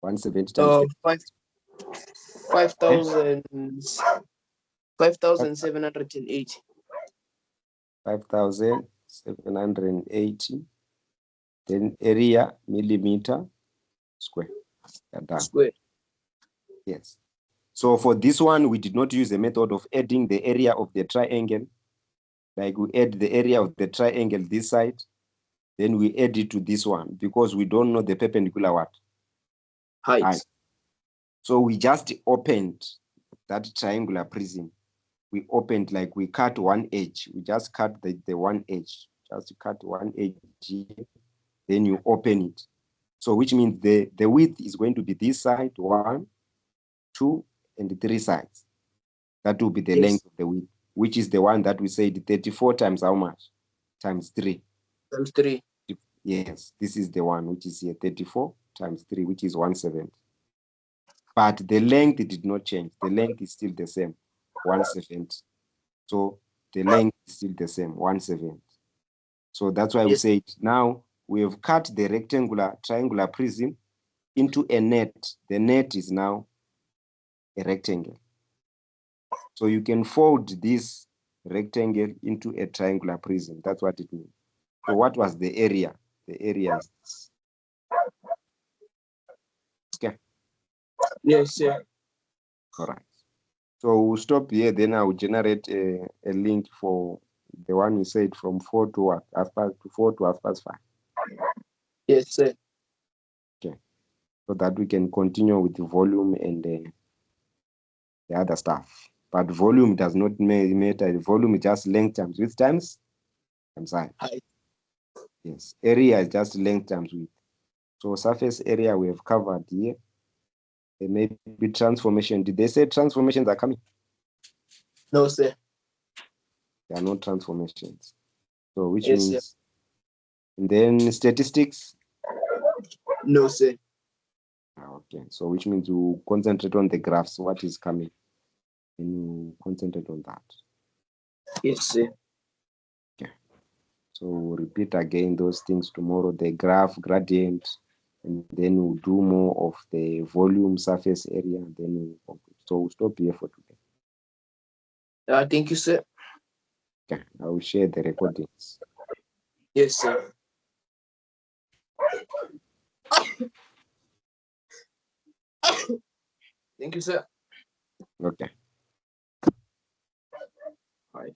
170 times 5,780. 5,780. Then area millimeter square. Square. Yes. So for this one, we did not use a method of adding the area of the triangle. Like we add the area of the triangle this side, then we add it to this one because we don't know the perpendicular what? Height. So we just opened that triangular prism. We opened, like we cut one edge. We just cut the one edge just cut one edge here, then you open it. So which means the width is going to be this side, 1, 2, and 3 sides. That will be the length of the width, which is the one that we said 34 times how much? Times 3. Times 3. Yes, this is the one which is here, 34 times 3, which is 170. But the length did not change. The length is still the same, 170. So the length is still the same, 170. So that's why we say now we have cut the rectangular triangular prism into a net. The net is now a rectangle. So you can fold this rectangle into a triangular prism. That's what it means. So what was the area? The area is this. Okay. Yes, sir. All right. So we'll stop here. Then I will generate a link for the one we said from 4 to what? 4 to 5. Yes, sir. Okay. So that we can continue with the volume and the other stuff. But volume does not matter. The volume is just length times width times height. Yes. Area is just length times width. So surface area we have covered here. There may be transformation. Did they say transformations are coming? No, sir. There are no transformations. So which Yes, means, sir. and then statistics? No, sir. Okay, so which means you concentrate on the graphs, what is coming, and you concentrate on that. Yes, sir. Okay, so we'll repeat again those things tomorrow, the graph, gradient, and then we'll do more of the volume, surface area, and then we'll conclude. So we'll stop here for today. Thank you, sir. Okay, I will share the recordings. Yes, sir. Thank you, sir. Okay. Bye.